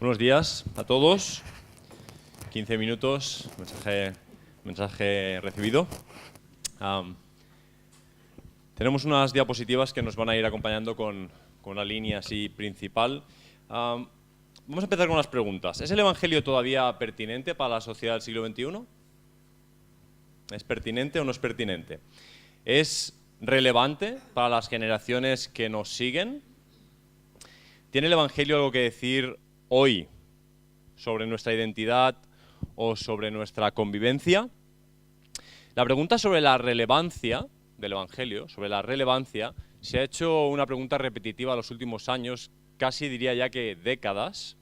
Buenos días a todos. 15 minutos, mensaje recibido. Tenemos unas diapositivas que nos van a ir acompañando con la línea así principal. Vamos a empezar con unas preguntas. ¿Es el Evangelio todavía pertinente para la sociedad del siglo XXI? ¿Es pertinente o no es pertinente? ¿Es relevante para las generaciones que nos siguen? ¿Tiene el Evangelio algo que decir hoy sobre nuestra identidad o sobre nuestra convivencia? La pregunta sobre la relevancia del Evangelio, sobre la relevancia, se ha hecho una pregunta repetitiva en los últimos años, casi diría ya que décadas,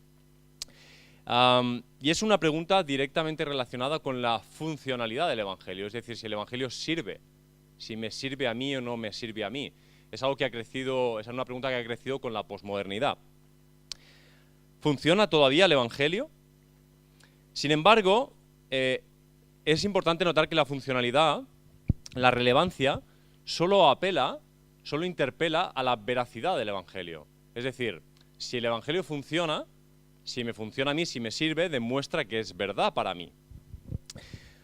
y es una pregunta directamente relacionada con la funcionalidad del Evangelio, es decir, si el Evangelio sirve, si me sirve a mí o no me sirve a mí. Es algo que ha crecido, es una pregunta que ha crecido con la posmodernidad. ¿Funciona todavía el Evangelio? Sin embargo, es importante notar que la funcionalidad, la relevancia, solo interpela a la veracidad del Evangelio. Es decir, si el Evangelio funciona, si me funciona a mí, si me sirve, demuestra que es verdad para mí.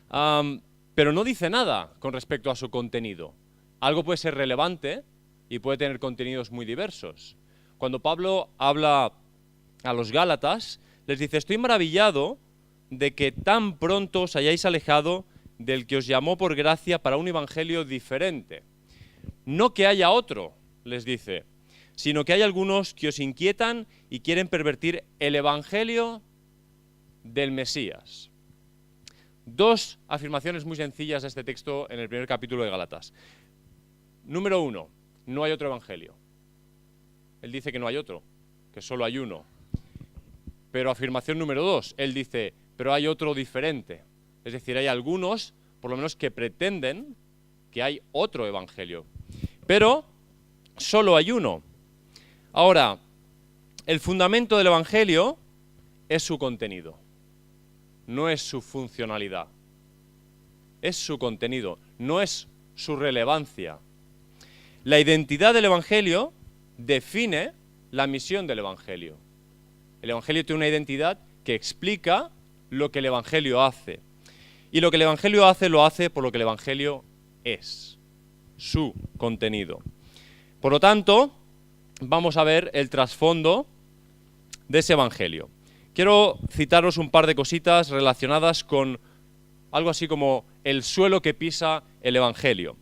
Pero no dice nada con respecto a su contenido. Algo puede ser relevante y puede tener contenidos muy diversos. Cuando Pablo habla a los Gálatas, les dice: estoy maravillado de que tan pronto os hayáis alejado del que os llamó por gracia para un evangelio diferente. No que haya otro, les dice, sino que hay algunos que os inquietan y quieren pervertir el evangelio del Mesías. Dos afirmaciones muy sencillas de este texto en el primer capítulo de Gálatas. Número 1, no hay otro evangelio. Él dice que no hay otro, que solo hay uno. Pero afirmación número 2, él dice, pero hay otro diferente. Es decir, hay algunos, por lo menos, que pretenden que hay otro evangelio. Pero solo hay uno. Ahora, el fundamento del evangelio es su contenido, no es su funcionalidad. Es su contenido, no es su relevancia. La identidad del evangelio define la misión del evangelio. El evangelio tiene una identidad que explica lo que el evangelio hace. Y lo que el evangelio hace, lo hace por lo que el evangelio es, su contenido. Por lo tanto, vamos a ver el trasfondo de ese evangelio. Quiero citaros un par de cositas relacionadas con algo así como el suelo que pisa el evangelio.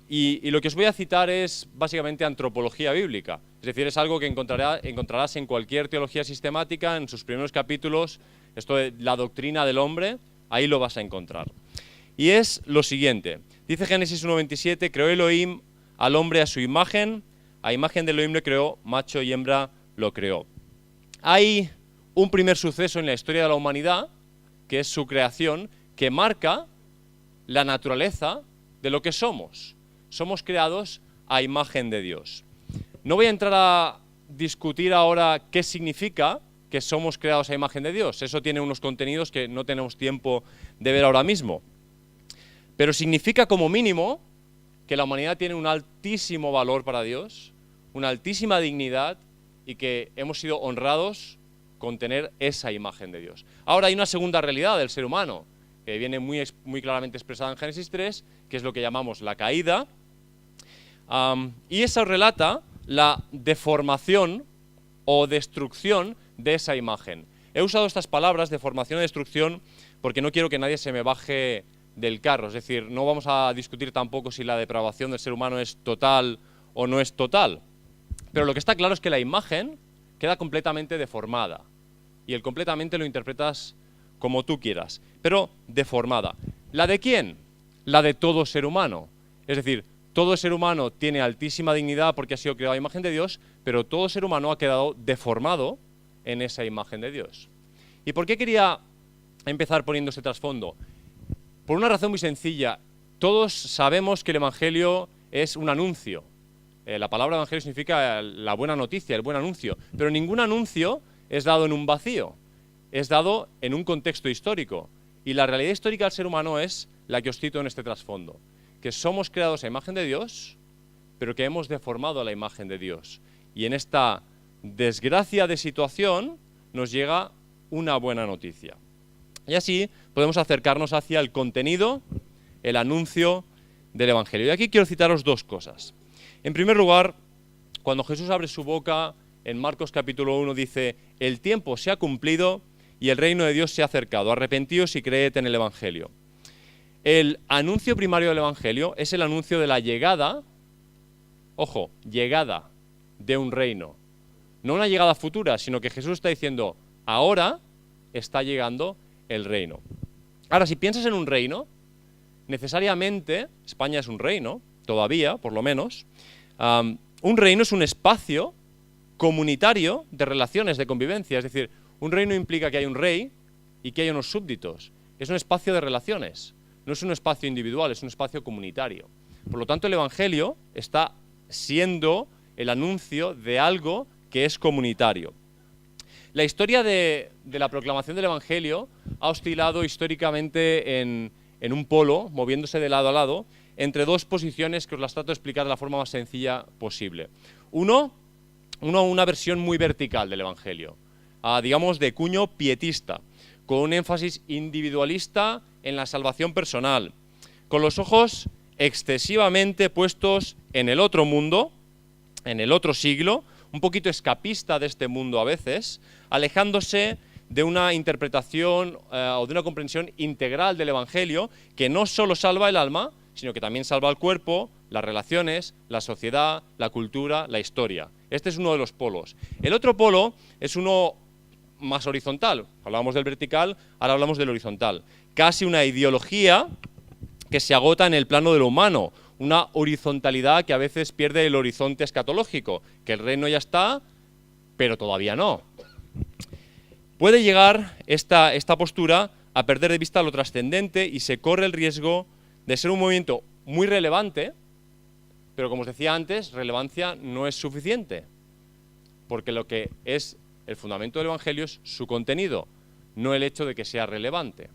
Y lo que os voy a citar es básicamente antropología bíblica. Es decir, es algo que encontrarás en cualquier teología sistemática, en sus primeros capítulos, esto de la doctrina del hombre, ahí lo vas a encontrar. Y es lo siguiente, dice Génesis 1:27, creó Elohim al hombre a su imagen, a imagen de Elohim le creó, macho y hembra lo creó. Hay un primer suceso en la historia de la humanidad, que es su creación, que marca la naturaleza de lo que somos. Somos creados a imagen de Dios. No voy a entrar a discutir ahora qué significa que somos creados a imagen de Dios. Eso tiene unos contenidos que no tenemos tiempo de ver ahora mismo. Pero significa como mínimo que la humanidad tiene un altísimo valor para Dios, una altísima dignidad y que hemos sido honrados con tener esa imagen de Dios. Ahora hay una segunda realidad del ser humano, que viene muy claramente expresada en Génesis 3, que es lo que llamamos la caída, y eso relata la deformación o destrucción de esa imagen. He usado estas palabras, deformación y destrucción, porque no quiero que nadie se me baje del carro, es decir, no vamos a discutir tampoco si la depravación del ser humano es total o no es total, pero lo que está claro es que la imagen queda completamente deformada, y el completamente lo interpretas como tú quieras, pero deformada. ¿La de quién? La de todo ser humano. Es decir, todo ser humano tiene altísima dignidad porque ha sido creado a imagen de Dios, pero todo ser humano ha quedado deformado en esa imagen de Dios. ¿Y por qué quería empezar poniendo este trasfondo? Por una razón muy sencilla. Todos sabemos que el Evangelio es un anuncio. La palabra Evangelio significa la buena noticia, el buen anuncio, pero ningún anuncio es dado en un vacío. Es dado en un contexto histórico. Y la realidad histórica del ser humano es la que os cito en este trasfondo. Que somos creados a imagen de Dios, pero que hemos deformado a la imagen de Dios. Y en esta desgracia de situación nos llega una buena noticia. Y así podemos acercarnos hacia el contenido, el anuncio del Evangelio. Y aquí quiero citaros dos cosas. En primer lugar, cuando Jesús abre su boca, en Marcos capítulo 1 dice: el tiempo se ha cumplido y el reino de Dios se ha acercado. Arrepentíos y creed en el Evangelio. El anuncio primario del Evangelio es el anuncio de la llegada, ojo, llegada de un reino. No una llegada futura, sino que Jesús está diciendo: ahora está llegando el reino. Ahora, si piensas en un reino, necesariamente, España es un reino, todavía, por lo menos, un reino es un espacio comunitario de relaciones, de convivencia. Es decir, un reino implica que hay un rey y que hay unos súbditos. Es un espacio de relaciones, no es un espacio individual, es un espacio comunitario. Por lo tanto, el Evangelio está siendo el anuncio de algo que es comunitario. La historia de la proclamación del Evangelio ha oscilado históricamente en un polo, moviéndose de lado a lado, entre dos posiciones que os las trato de explicar de la forma más sencilla posible. Una versión muy vertical del Evangelio, digamos de cuño pietista, con un énfasis individualista en la salvación personal, con los ojos excesivamente puestos en el otro mundo, en el otro siglo, un poquito escapista de este mundo a veces, alejándose de una interpretación o de una comprensión integral del Evangelio que no solo salva el alma, sino que también salva el cuerpo, las relaciones, la sociedad, la cultura, la historia. Este es uno de los polos. El otro polo es uno más horizontal. Hablábamos del vertical, ahora hablamos del horizontal. Casi una ideología que se agota en el plano de lo humano, una horizontalidad que a veces pierde el horizonte escatológico, que el reino ya está, pero todavía no. Puede llegar esta postura a perder de vista lo trascendente y se corre el riesgo de ser un movimiento muy relevante, pero como os decía antes, relevancia no es suficiente, porque lo que es el fundamento del Evangelio es su contenido, no el hecho de que sea relevante.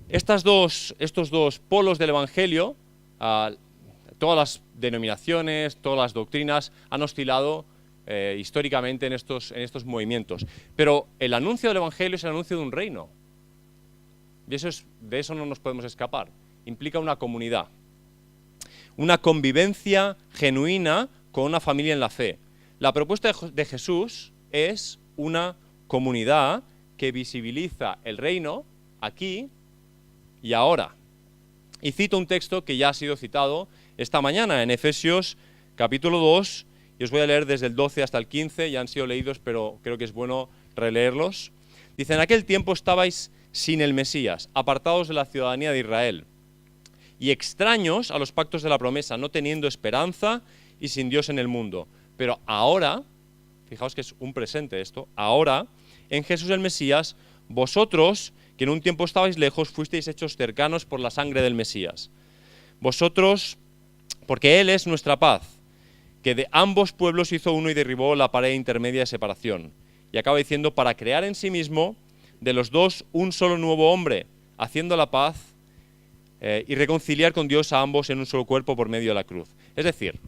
Estos dos polos del Evangelio, todas las denominaciones, todas las doctrinas han oscilado históricamente en estos movimientos. Pero el anuncio del Evangelio es el anuncio de un reino. Y de eso no nos podemos escapar. Implica una comunidad, una convivencia genuina con una familia en la fe. La propuesta de Jesús es una comunidad que visibiliza el reino aquí y ahora. Y cito un texto que ya ha sido citado esta mañana en Efesios capítulo 2, y os voy a leer desde el 12 hasta el 15, ya han sido leídos, pero creo que es bueno releerlos. Dice: en aquel tiempo estabais sin el Mesías, apartados de la ciudadanía de Israel, y extraños a los pactos de la promesa, no teniendo esperanza y sin Dios en el mundo. Pero ahora, fijaos que es un presente esto, ahora, en Jesús el Mesías, vosotros, que en un tiempo estabais lejos, fuisteis hechos cercanos por la sangre del Mesías. Vosotros, porque Él es nuestra paz, que de ambos pueblos hizo uno y derribó la pared intermedia de separación. Y acaba diciendo: para crear en sí mismo de los dos un solo nuevo hombre, haciendo la paz y reconciliar con Dios a ambos en un solo cuerpo por medio de la cruz. Es decir,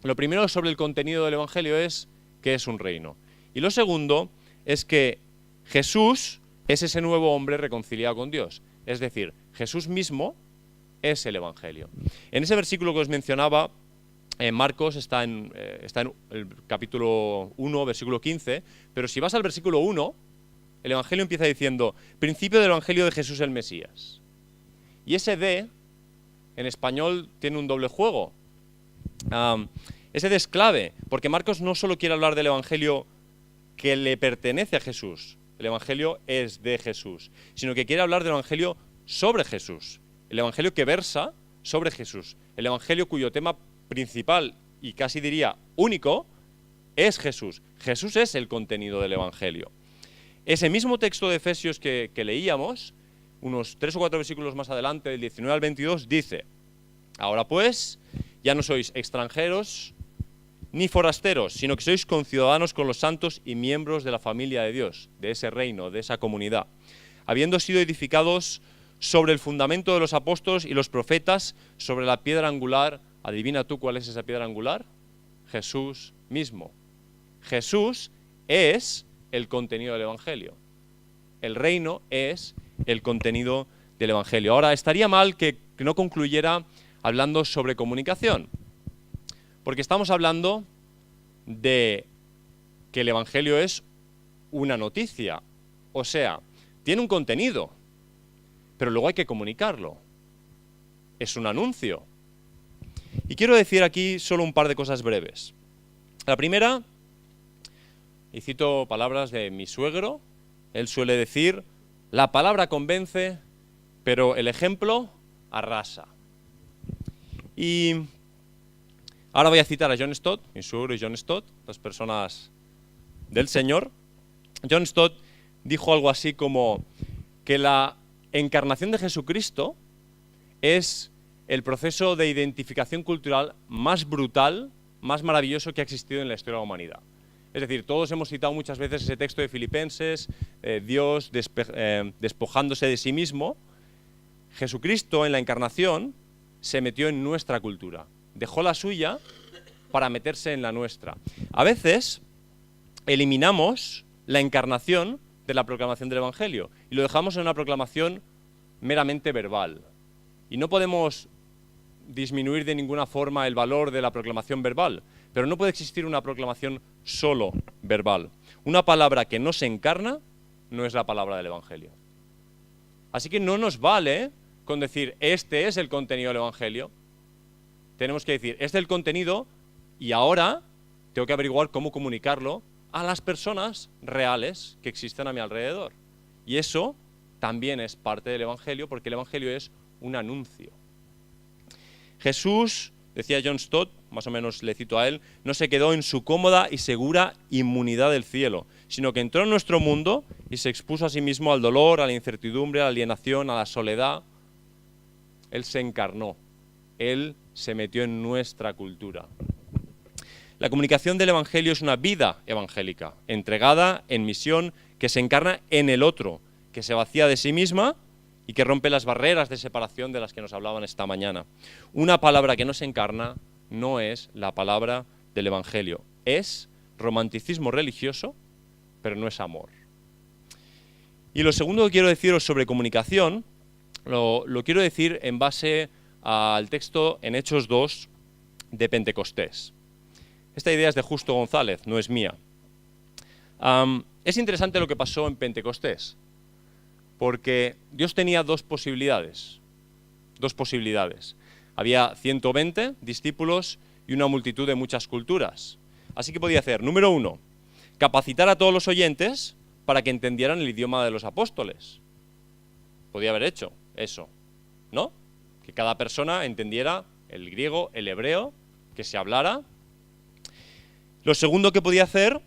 lo primero sobre el contenido del Evangelio es que es un reino. Y lo segundo es que Jesús es ese nuevo hombre reconciliado con Dios. Es decir, Jesús mismo es el Evangelio. En ese versículo que os mencionaba, en Marcos está en el capítulo 1, versículo 15, pero si vas al versículo 1, el Evangelio empieza diciendo: principio del Evangelio de Jesús el Mesías. Y ese de, en español, tiene un doble juego. Ese de es clave, porque Marcos no solo quiere hablar del Evangelio que le pertenece a Jesús, el Evangelio es de Jesús, sino que quiere hablar del Evangelio sobre Jesús, el Evangelio que versa sobre Jesús, el Evangelio cuyo tema principal y casi diría único es Jesús. Jesús es el contenido del Evangelio. Ese mismo texto de Efesios que leíamos, unos 3 o 4 versículos más adelante, del 19 al 22, dice: ahora pues, ya no sois extranjeros ni forasteros, sino que sois conciudadanos con los santos y miembros de la familia de Dios, de ese reino, de esa comunidad, habiendo sido edificados sobre el fundamento de los apóstoles y los profetas, sobre la piedra angular. Adivina tú cuál es esa piedra angular. Jesús mismo. Jesús es el contenido del Evangelio. El reino es el contenido del Evangelio. Ahora, estaría mal que no concluyera hablando sobre comunicación, porque estamos hablando de que el Evangelio es una noticia, o sea, tiene un contenido, pero luego hay que comunicarlo. Es un anuncio. Y quiero decir aquí solo un par de cosas breves. La primera, y cito palabras de mi suegro, él suele decir, la palabra convence, pero el ejemplo arrasa. Y ahora voy a citar a John Stott, mi suegro y John Stott, dos personas del Señor. John Stott dijo algo así como que la encarnación de Jesucristo es el proceso de identificación cultural más brutal, más maravilloso que ha existido en la historia de la humanidad. Es decir, todos hemos citado muchas veces ese texto de Filipenses, Dios despojándose de sí mismo. Jesucristo en la encarnación se metió en nuestra cultura, dejó la suya para meterse en la nuestra. A veces eliminamos la encarnación de la proclamación del Evangelio y lo dejamos en una proclamación meramente verbal. Y no podemos disminuir de ninguna forma el valor de la proclamación verbal, pero no puede existir una proclamación solo verbal. Una palabra que no se encarna no es la palabra del Evangelio. Así que no nos vale con decir, este es el contenido del Evangelio. Tenemos que decir, este es el contenido y ahora tengo que averiguar cómo comunicarlo a las personas reales que existen a mi alrededor. Y eso también es parte del Evangelio, porque el Evangelio es un anuncio. Jesús, decía John Stott, más o menos le cito a él, no se quedó en su cómoda y segura inmunidad del cielo, sino que entró en nuestro mundo y se expuso a sí mismo al dolor, a la incertidumbre, a la alienación, a la soledad. Él se encarnó, Él se metió en nuestra cultura. La comunicación del Evangelio es una vida evangélica, entregada en misión, que se encarna en el otro, que se vacía de sí misma y que rompe las barreras de separación de las que nos hablaban esta mañana. Una palabra que no se encarna no es la palabra del Evangelio. Es romanticismo religioso, pero no es amor. Y lo segundo que quiero deciros sobre comunicación, lo quiero decir en base al texto en Hechos 2 de Pentecostés. Esta idea es de Justo González, no es mía. Es interesante lo que pasó en Pentecostés, porque Dios tenía dos posibilidades. Había 120 discípulos y una multitud de muchas culturas. Así que podía hacer, número 1, capacitar a todos los oyentes para que entendieran el idioma de los apóstoles. Podía haber hecho eso, ¿no? Que cada persona entendiera el griego, el hebreo, que se hablara. Lo segundo que podía hacer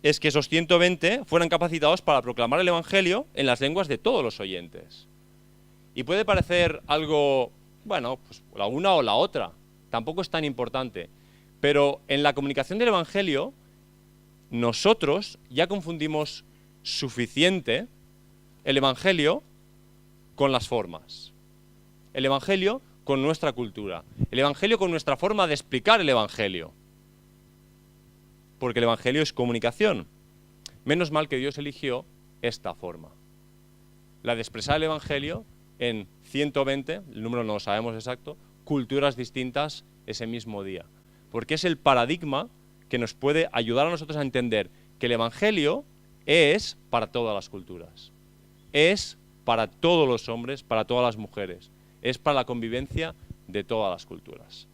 es que esos 120 fueran capacitados para proclamar el Evangelio en las lenguas de todos los oyentes. Y puede parecer algo, bueno, pues la una o la otra, tampoco es tan importante, pero en la comunicación del Evangelio nosotros ya confundimos suficiente el Evangelio con las formas, el Evangelio con nuestra cultura, el Evangelio con nuestra forma de explicar el Evangelio. Porque el Evangelio es comunicación. Menos mal que Dios eligió esta forma. La de expresar el Evangelio en 120, el número no lo sabemos exacto, culturas distintas ese mismo día. Porque es el paradigma que nos puede ayudar a nosotros a entender que el Evangelio es para todas las culturas. Es para todos los hombres, para todas las mujeres. Es para la convivencia de todas las culturas.